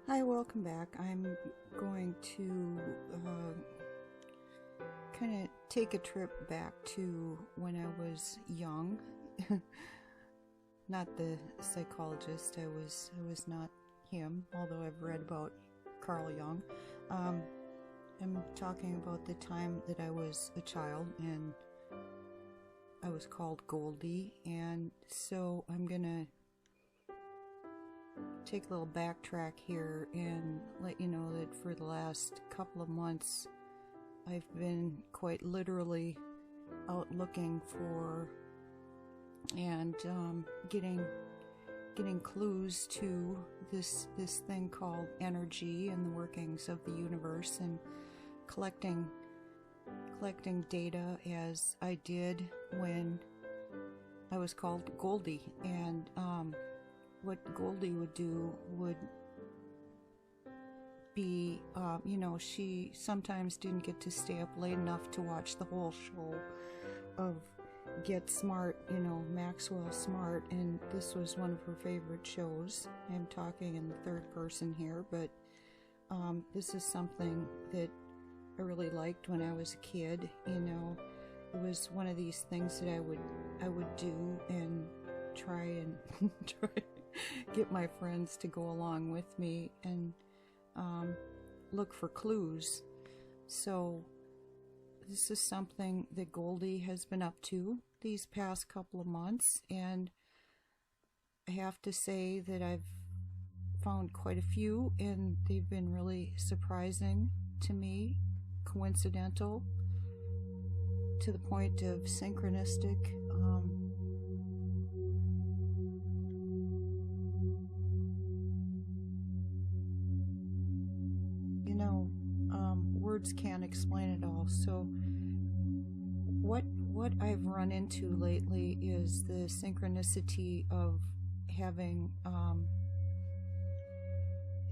Hi, welcome back. I'm going to kind of take a trip back to when I was young. Not the psychologist. I was not him, although I've read about Carl Jung. I'm talking about the time that I was a child and I was called Goldie, and so I'm gonna take a little backtrack here and let you know that for the last couple of months I've been quite literally out looking for and getting clues to this thing called energy and the workings of the universe, and collecting data as I did when I was called Goldie. And what Goldie would do would be, she sometimes didn't get to stay up late enough to watch the whole show of Get Smart, Maxwell Smart, and this was one of her favorite shows. I'm talking in the third person here, but this is something that I really liked when I was a kid. It was one of these things that I would do and try get my friends to go along with me and look for clues. So this is something that Goldie has been up to these past couple of months, and I have to say that I've found quite a few, and they've been really surprising to me, coincidental, to the point of synchronistic. Words can't explain it all. So what I've run into lately is the synchronicity of having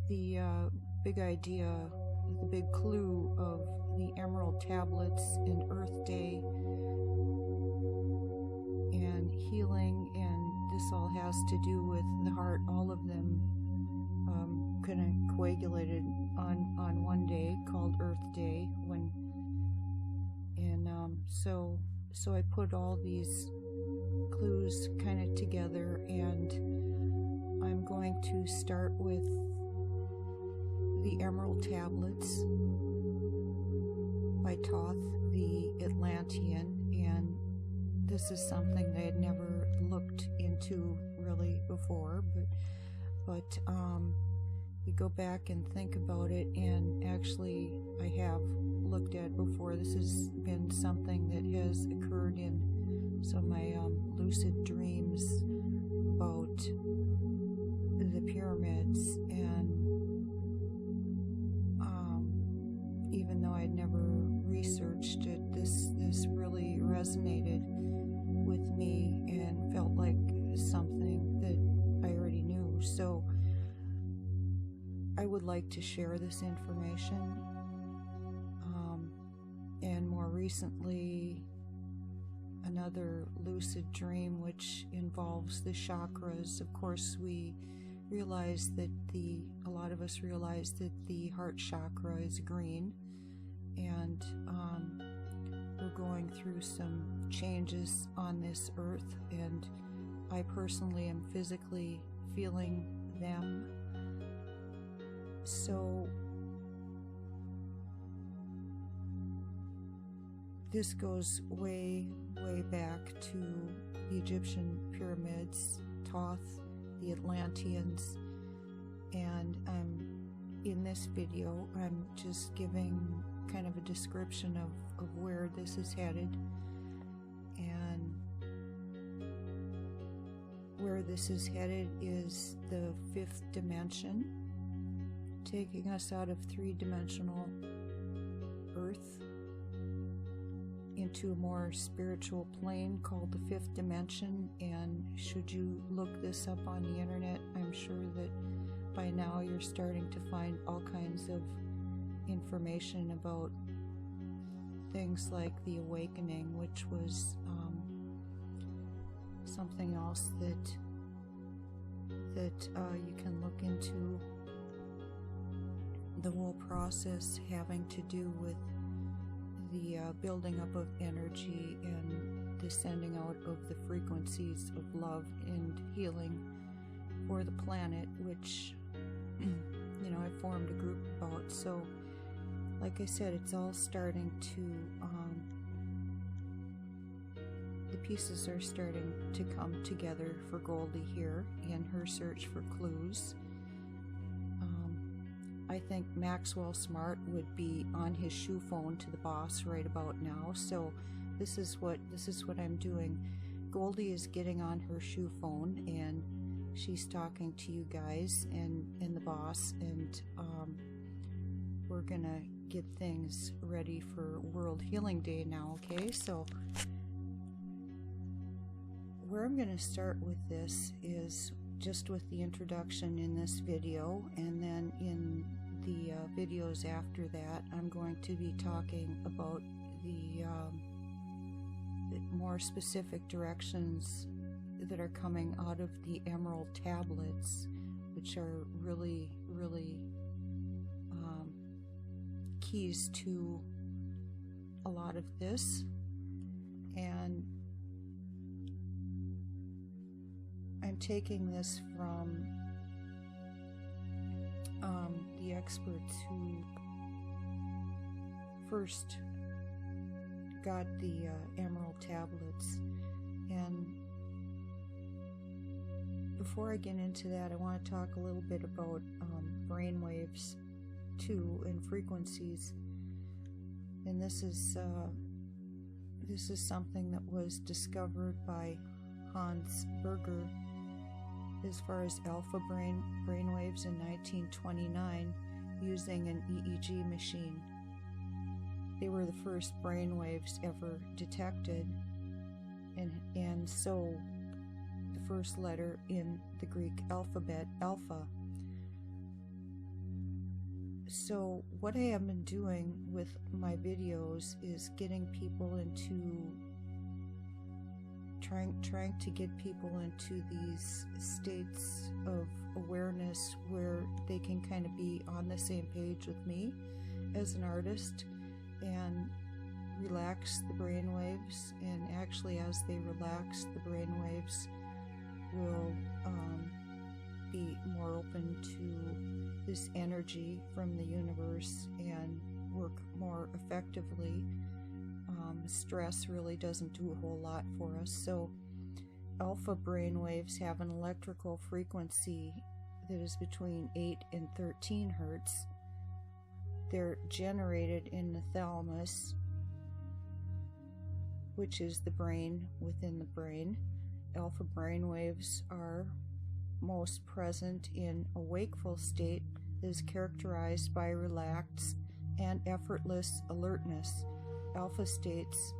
the big idea, the big clue of the Emerald Tablets and Earth Day and healing, and this all has to do with the heart. All of them kind of coagulated on one day called Earth Day, so I put all these clues kind of together, and I'm going to start with the Emerald Tablets by Thoth the Atlantean, and this is something that I had never looked into really before, but you go back and think about it, and actually I have looked at before. This has been something that has occurred in some of my lucid dreams about the pyramids, and even though I'd never researched it, this really resonated with me and felt like something that I already knew. So I would like to share this information. And more recently, another lucid dream which involves the chakras. Of course, we realize that a lot of us realize that the heart chakra is green, and we're going through some changes on this earth, and I personally am physically feeling them. So this goes way back to the Egyptian pyramids, Thoth, the Atlanteans, and in this video I'm just giving kind of a description of where this is headed, and where this is headed is the fifth dimension, taking us out of three-dimensional Earth into a more spiritual plane called the fifth dimension. And should you look this up on the internet, I'm sure that by now you're starting to find all kinds of information about things like the awakening, which was something else that that you can look into the whole process having to do with the building up of energy and the sending out of the frequencies of love and healing for the planet, which I formed a group about. So like I said, it's all starting to the pieces are starting to come together for Goldie here in her search for clues. I think Maxwell Smart would be on his shoe phone to the boss right about now. So this is what I'm doing. Goldie is getting on her shoe phone and she's talking to you guys and the boss, and we're gonna get things ready for World Healing Day now. Okay, so where I'm gonna start with this is just with the introduction in this video, and then in the videos after that I'm going to be talking about the more specific directions that are coming out of the emerald tablets, which are really keys to a lot of this. And I'm taking this from the experts who first got the emerald tablets. And before I get into that, I want to talk a little bit about brain waves too, and frequencies. And this is something that was discovered by Hans Berger as far as alpha brainwaves in 1929 using an EEG machine. They were the first brainwaves ever detected, and so the first letter in the Greek alphabet, alpha. So what I have been doing with my videos is getting people into trying to get people into these states of awareness where they can kind of be on the same page with me as an artist and relax the brain waves. And actually, as they relax, the brain waves will be more open to this energy from the universe and work more effectively. Stress really doesn't do a whole lot for us. So alpha brain waves have an electrical frequency that is between 8 and 13 hertz. They're generated in the thalamus, which is the brain within the brain. Alpha brain waves are most present in a wakeful state that is characterized by relaxed and effortless alertness. Alpha states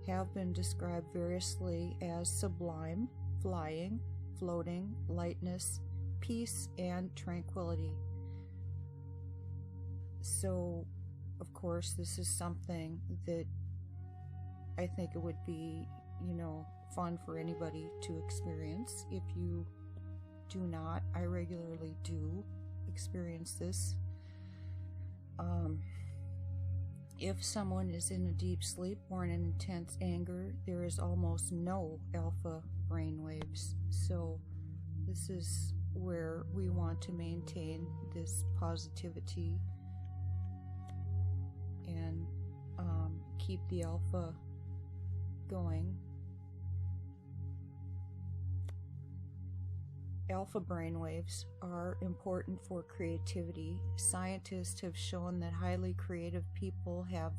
have been described variously as sublime, flying, floating, lightness, peace, and tranquility. So, of course, this is something that I think it would be, fun for anybody to experience. If you do not, I regularly do experience this. If someone is in a deep sleep or in intense anger, there is almost no alpha brain waves. So this is where we want to maintain this positivity and keep the alpha going. Alpha brainwaves are important for creativity. Scientists have shown that highly creative people have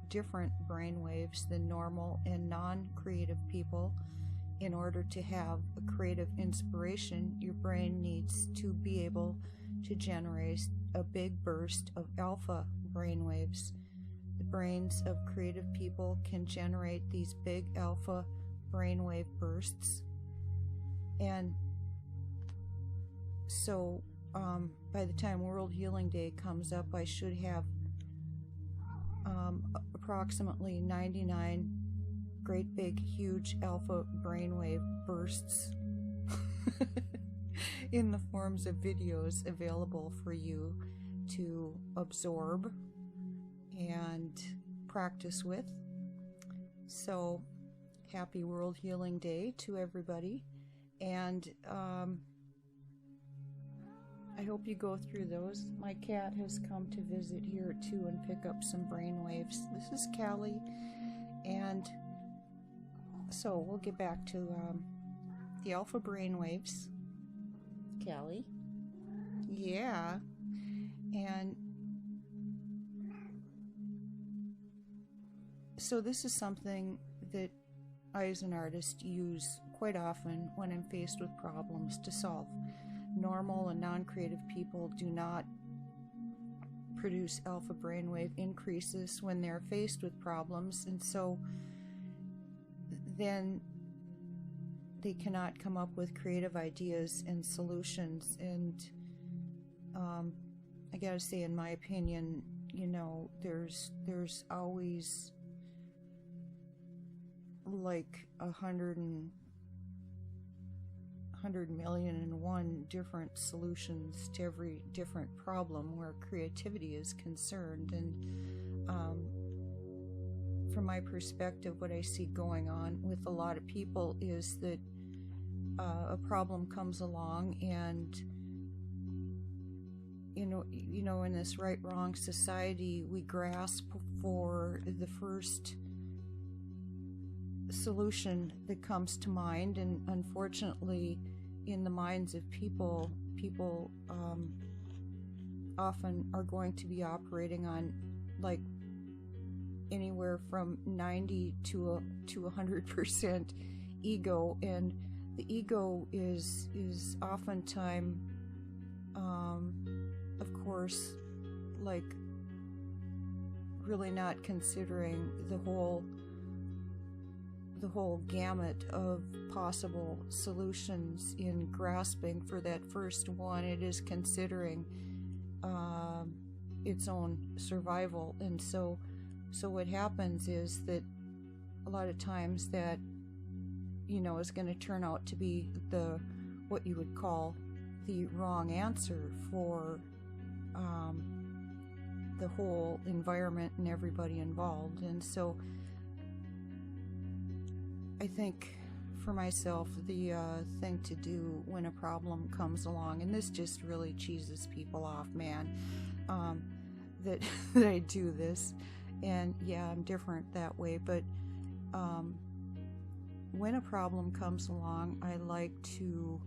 different brainwaves than normal and non-creative people. In order to have a creative inspiration, your brain needs to be able to generate a big burst of alpha brainwaves. The brains of creative people can generate these big alpha brainwave bursts, and so by the time World Healing Day comes up, I should have approximately 99 great big huge alpha brainwave bursts in the forms of videos available for you to absorb and practice with. So happy World Healing Day to everybody, and I hope you go through those. My cat has come to visit here too and pick up some brainwaves. This is Callie, and so we'll get back to the alpha brainwaves. Callie, yeah, and so this is something that I as an artist use quite often when I'm faced with problems to solve. Normal and non-creative people do not produce alpha brainwave increases when they're faced with problems, and so then they cannot come up with creative ideas and solutions. And I gotta say, in my opinion, you know, there's always like 100,000,001 different solutions to every different problem where creativity is concerned. And from my perspective, what I see going on with a lot of people is that a problem comes along, and you know, in this right-wrong society, we grasp for the first solution that comes to mind, and unfortunately, in the minds of people often are going to be operating on like anywhere from 90 to 100% ego, and the ego is oftentimes, of course, like really not considering the whole gamut of possible solutions in grasping for that first one. It is considering its own survival. And so what happens is that a lot of times that, you know, is going to turn out to be what you would call the wrong answer for the whole environment and everybody involved. And so I think for myself, the thing to do when a problem comes along, and this just really cheeses people off, man, that I do this, and yeah, I'm different that way, but when a problem comes along, I like to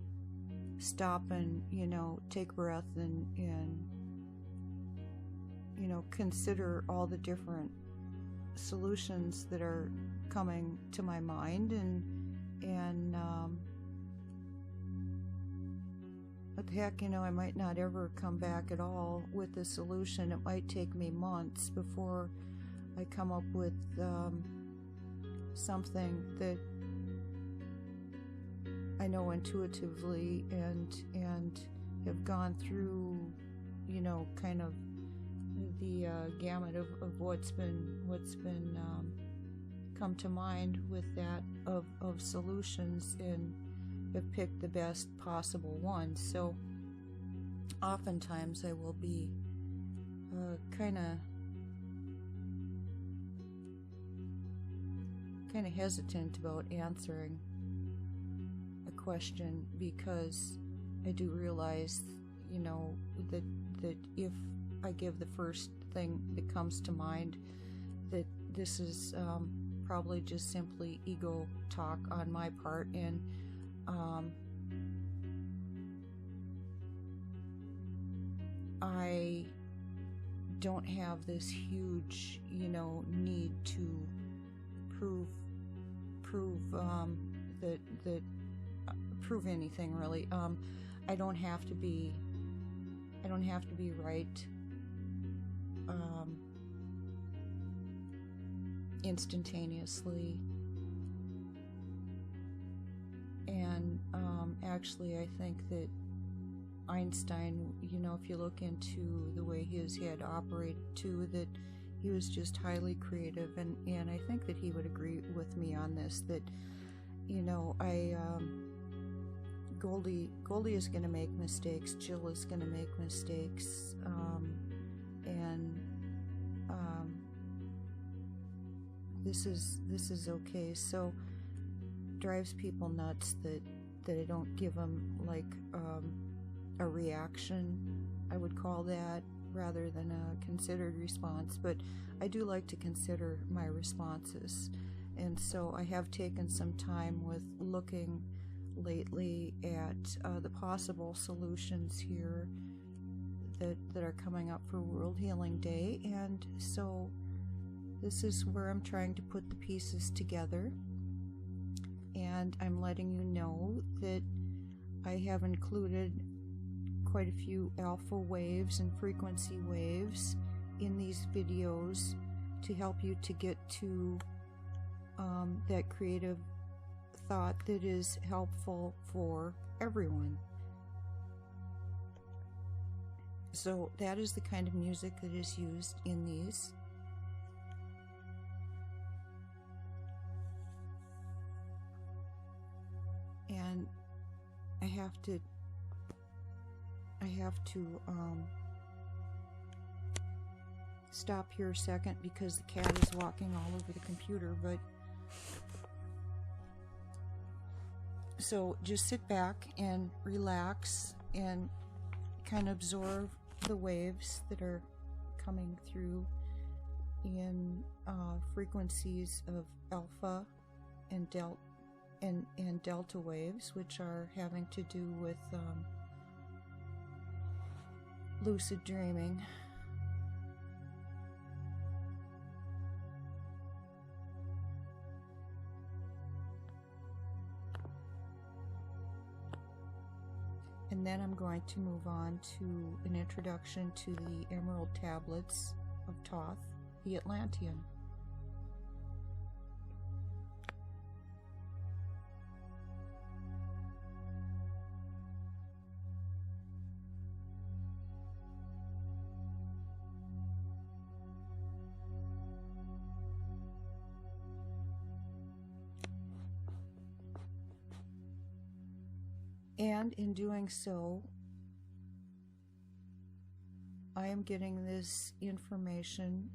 stop and, you know, take a breath and you know, consider all the different solutions that are coming to my mind, and what the heck, you know, I might not ever come back at all with the solution. It might take me months before I come up with something that I know intuitively and have gone through, you know, kind of the gamut of what's been come to mind with that of solutions, and have picked the best possible one. So oftentimes I will be kind of hesitant about answering a question, because I do realize, you know, that if I give the first thing that comes to mind, that this is probably just simply ego talk on my part, and I don't have this huge, you know, need to prove prove anything really. I don't have to be right instantaneously. And actually, I think that Einstein, you know, if you look into the way his head operated too, that he was just highly creative, and I think that he would agree with me on this, that, you know, I Goldie is going to make mistakes. Jill is going to make mistakes, and this is okay. So drives people nuts that I don't give them like a reaction, I would call that, rather than a considered response. But I do like to consider my responses, and so I have taken some time with looking lately at the possible solutions here that are coming up for World Healing Day. And so this is where I'm trying to put the pieces together, and I'm letting you know that I have included quite a few alpha waves and frequency waves in these videos to help you to get to that creative thought that is helpful for everyone. So that is the kind of music that is used in these. And I have to stop here a second because the cat is walking all over the computer. But so just sit back and relax and kind of absorb the waves that are coming through in frequencies of alpha and delta waves, which are having to do with lucid dreaming. And then I'm going to move on to an introduction to the Emerald Tablets of Thoth, the Atlantean. And in doing so, I am getting this information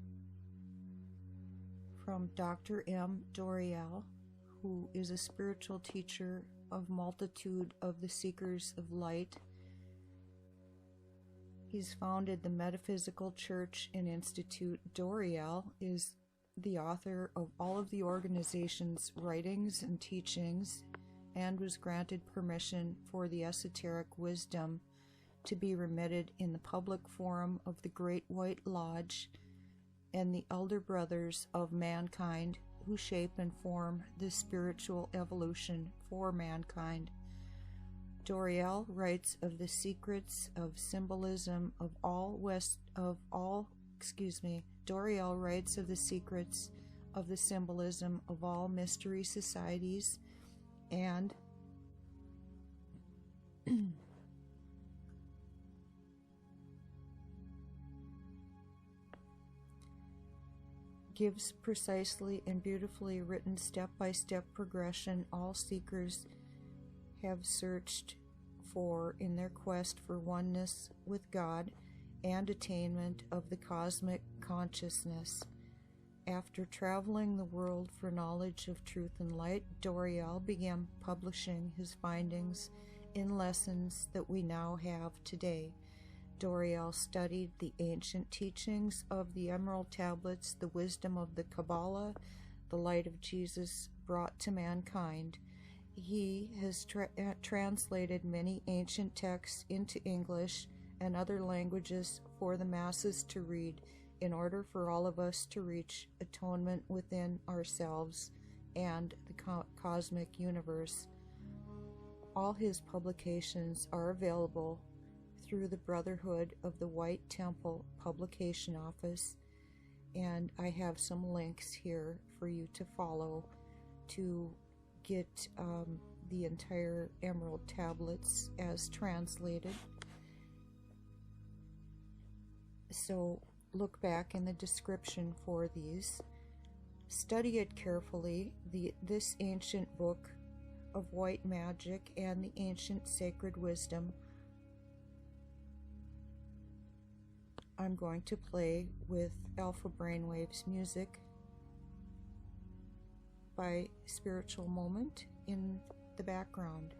from Dr. M. Doreal, who is a spiritual teacher of multitude of the Seekers of Light. He's founded the Metaphysical Church and Institute. Doreal is the author of all of the organization's writings and teachings, and was granted permission for the esoteric wisdom to be remitted in the public forum of the Great White Lodge and the Elder Brothers of mankind, who shape and form the spiritual evolution for mankind. Doreal writes of the secrets of symbolism of Doreal writes of the secrets of the symbolism of all mystery societies and gives precisely and beautifully written step-by-step progression all seekers have searched for in their quest for oneness with God and attainment of the cosmic consciousness. After traveling the world for knowledge of truth and light, Doreal began publishing his findings in lessons that we now have today. Doreal studied the ancient teachings of the Emerald Tablets, the wisdom of the Kabbalah, the light of Jesus brought to mankind. He has translated many ancient texts into English and other languages for the masses to read, in order for all of us to reach atonement within ourselves and the cosmic universe. All his publications are available through the Brotherhood of the White Temple publication office, and I have some links here for you to follow to get the entire Emerald Tablets as translated. So look back in the description for these. Study it carefully. This ancient book of white magic and the ancient sacred wisdom, I'm going to play with Alpha Brainwaves music by Spiritual Moment in the background.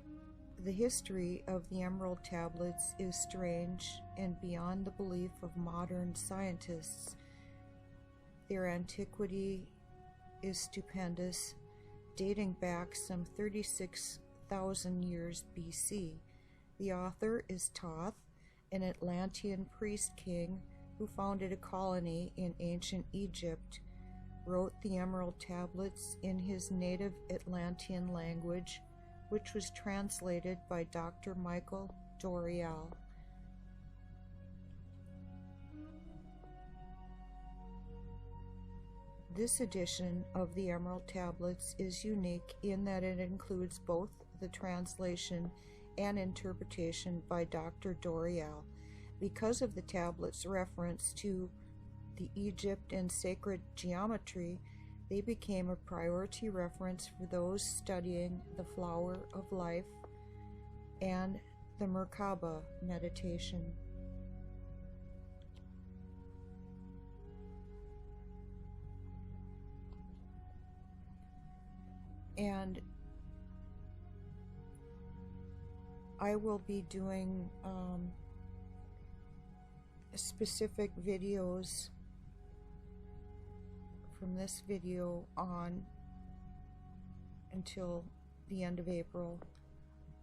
The history of the Emerald Tablets is strange and beyond the belief of modern scientists. Their antiquity is stupendous, dating back some 36,000 years BC. The author is Thoth, an Atlantean priest king who founded a colony in ancient Egypt, wrote the Emerald Tablets in his native Atlantean language, which was translated by Dr. Michael Doreal. This edition of the Emerald Tablets is unique in that it includes both the translation and interpretation by Dr. Doreal. Because of the tablet's reference to the Egypt and sacred geometry, they became a priority reference for those studying the flower of life and the Merkaba meditation. And I will be doing specific videos from this video on until the end of April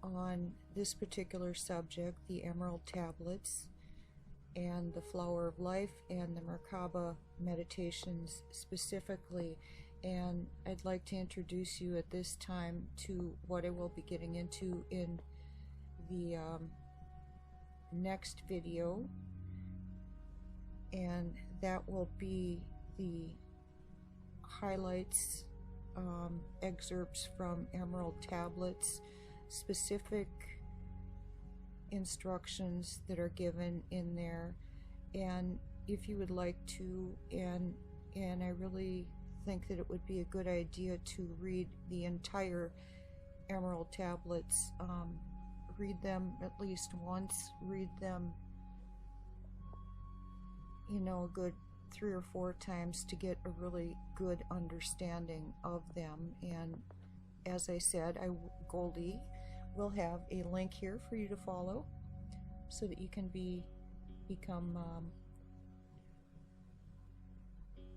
on this particular subject, the Emerald Tablets and the Flower of Life and the Merkaba meditations specifically. And I'd like to introduce you at this time to what I will be getting into in the next video, and that will be the highlights, excerpts from Emerald Tablets, specific instructions that are given in there. And if you would like to, and I really think that it would be a good idea to read the entire Emerald Tablets, read them at least once, read them, you know, a good 3 or 4 times to get a really good understanding of them. And as I said, Goldie will have a link here for you to follow so that you can become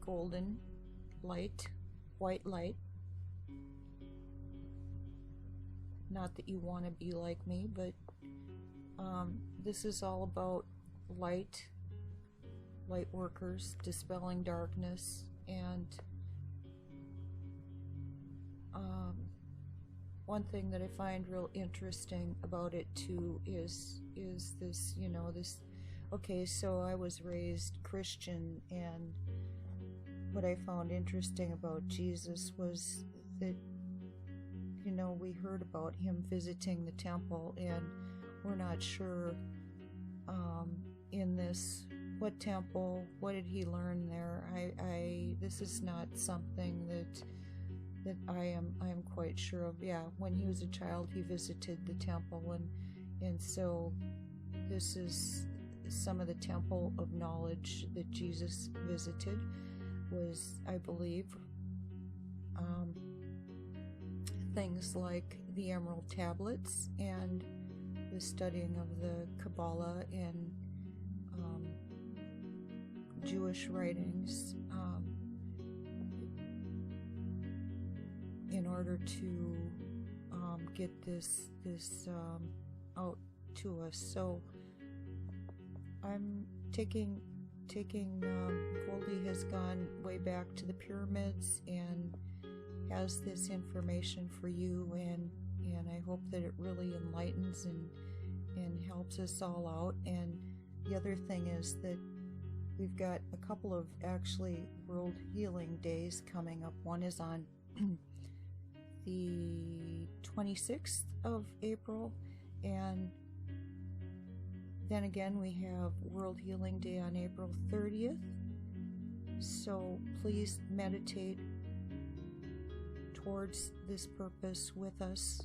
golden light, white light. Not that you want to be like me, but this is all about light workers, dispelling darkness. And one thing that I find real interesting about it too is this, you know, this, okay, so I was raised Christian, and what I found interesting about Jesus was that, you know, we heard about him visiting the temple, and we're not sure in this, what temple, what did he learn there. This is not something that I am quite sure of. Yeah, when he was a child, he visited the temple, and so this is some of the temple of knowledge that Jesus visited. Was, I believe, things like the Emerald Tablets and the studying of the Kabbalah and Jewish writings in order to get this out to us. So I'm taking Goldie has gone way back to the pyramids and has this information for you, and I hope that it really enlightens and helps us all out. And the other thing is that we've got a couple of actually World Healing Days coming up. One is on the 26th of April, and then again we have World Healing Day on April 30th. So please meditate towards this purpose with us.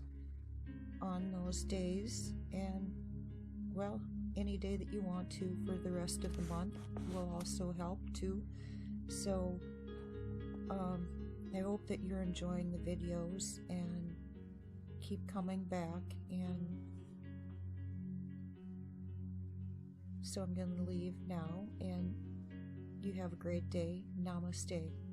on those days, and well, any day that you want to for the rest of the month will also help too. So I hope that you're enjoying the videos and keep coming back. And so I'm going to leave now, and you have a great day. Namaste.